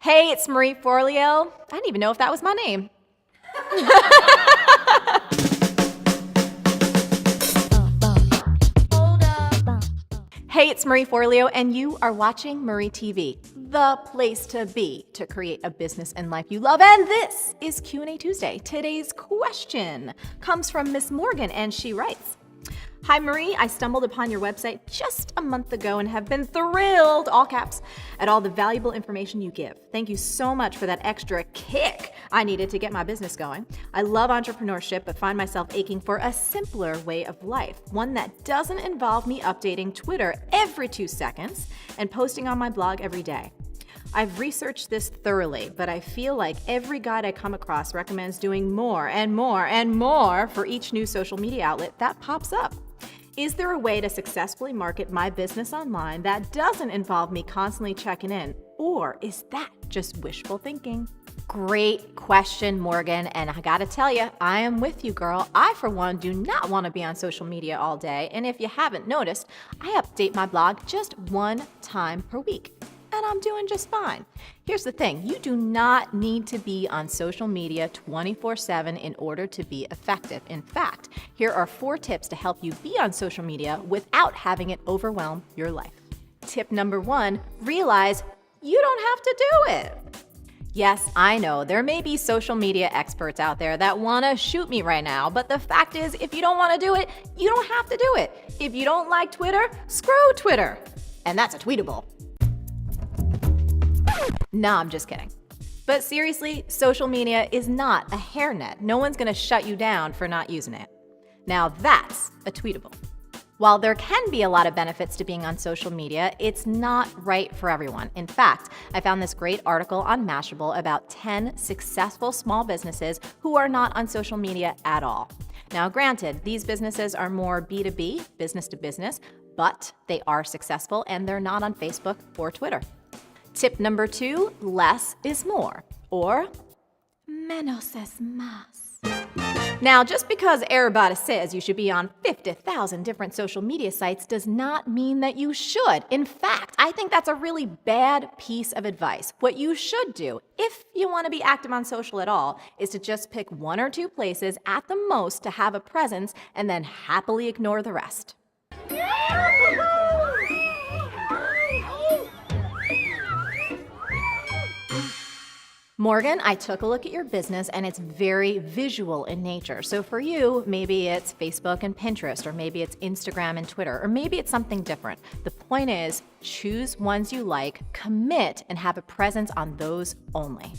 Hey, it's Marie Forleo. I didn't even know if that was my name. Hey, it's Marie Forleo, and you are watching Marie TV, the place to be to create a business and life you love. And this is Q&A Tuesday. Today's question comes from Miss Morgan, and she writes, "Hi Marie, I stumbled upon your website just a month ago and have been thrilled, all caps, at all the valuable information you give. Thank you so much for that extra kick I needed to get my business going. I love entrepreneurship, but find myself aching for a simpler way of life, one that doesn't involve me updating Twitter every 2 seconds and posting on my blog every day. I've researched this thoroughly, but I feel like every guide I come across recommends doing more and more and more for each new social media outlet that pops up. Is there a way to successfully market my business online that doesn't involve me constantly checking in? Or is that just wishful thinking?" Great question, Morgan. And I gotta tell you, I am with you, girl. I, for one, do not want to be on social media all day. And if you haven't noticed, I update my blog just 1 time per week. And I'm doing just fine. Here's the thing, you do not need to be on social media 24/7 in order to be effective. In fact, here are 4 tips to help you be on social media without having it overwhelm your life. Tip number 1, realize you don't have to do it. Yes, I know there may be social media experts out there that want to shoot me right now, but the fact is, if you don't want to do it, you don't have to do it. If you don't like Twitter, screw Twitter. And that's a tweetable. No, I'm just kidding. But seriously, social media is not a hairnet. No one's going to shut you down for not using it. Now that's a tweetable. While there can be a lot of benefits to being on social media, it's not right for everyone. In fact, I found this great article on Mashable about 10 successful small businesses who are not on social media at all. Now, granted, these businesses are more B2B, business to business, but they are successful and they're not on Facebook or Twitter. Tip number 2, less is more, or menos es más. Now, just because everybody says you should be on 50,000 different social media sites does not mean that you should. In fact, I think that's a really bad piece of advice. What you should do, if you want to be active on social at all, is to just pick 1 or 2 places at the most to have a presence and then happily ignore the rest. Morgan, I took a look at your business and it's very visual in nature. So for you, maybe it's Facebook and Pinterest, or maybe it's Instagram and Twitter, or maybe it's something different. The point is, choose ones you like, commit, and have a presence on those only.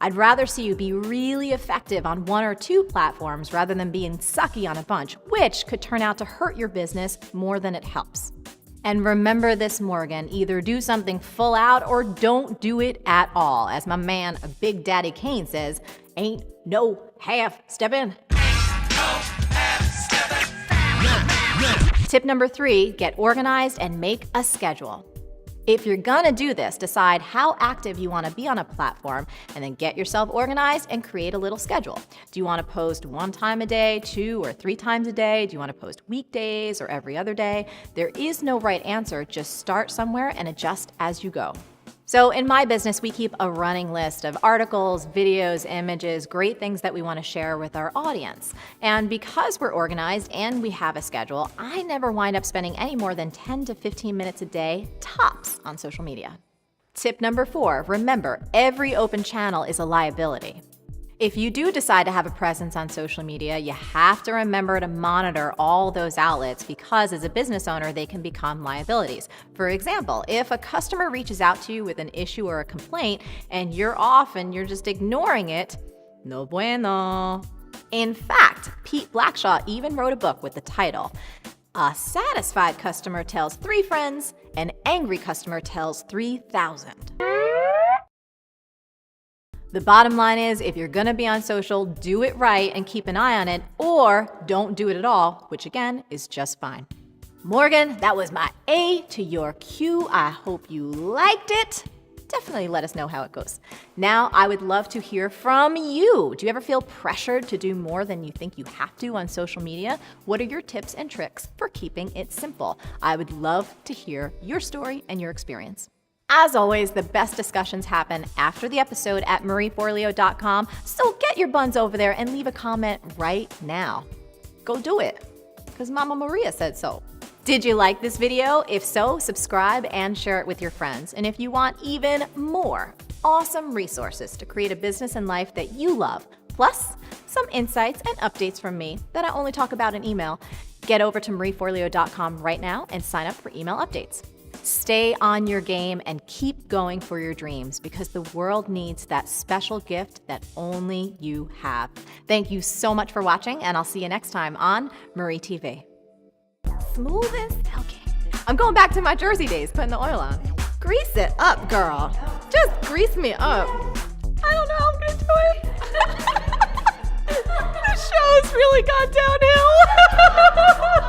I'd rather see you be really effective on 1 or 2 platforms rather than being sucky on a bunch, which could turn out to hurt your business more than it helps. And remember this, Morgan, either do something full out or don't do it at all. As my man, Big Daddy Kane says, ain't no half stepping. Tip number 3, get organized and make a schedule. If you're gonna do this, decide how active you wanna be on a platform and then get yourself organized and create a little schedule. Do you wanna post 1 time a day, 2 or 3 times a day? Do you wanna post weekdays or every other day? There is no right answer, just start somewhere and adjust as you go. So in my business, we keep a running list of articles, videos, images, great things that we want to share with our audience. And because we're organized and we have a schedule, I never wind up spending any more than 10 to 15 minutes a day, tops, on social media. Tip number 4, remember, every open channel is a liability. If you do decide to have a presence on social media, you have to remember to monitor all those outlets because as a business owner, they can become liabilities. For example, if a customer reaches out to you with an issue or a complaint and you're off and you're just ignoring it, no bueno. In fact, Pete Blackshaw even wrote a book with the title, "A Satisfied Customer Tells 3 Friends, an Angry Customer Tells 3,000. The bottom line is, if you're gonna be on social, do it right and keep an eye on it, or don't do it at all, which again is just fine. Morgan, that was my A to your Q. I hope you liked it. Definitely let us know how it goes. Now, I would love to hear from you. Do you ever feel pressured to do more than you think you have to on social media? What are your tips and tricks for keeping it simple? I would love to hear your story and your experience. As always, the best discussions happen after the episode at marieforleo.com, so get your buns over there and leave a comment right now. Go do it, because Mama Maria said so. Did you like this video? If so, subscribe and share it with your friends. And if you want even more awesome resources to create a business and life that you love, plus some insights and updates from me that I only talk about in email, get over to marieforleo.com right now and sign up for email updates. Stay on your game and keep going for your dreams, because the world needs that special gift that only you have. Thank you so much for watching, and I'll see you next time on Marie TV. Smooth and silky. I'm going back to my Jersey days, putting the oil on. Grease it up, girl. Just grease me up. I don't know how I'm gonna do it. The show's really gone downhill.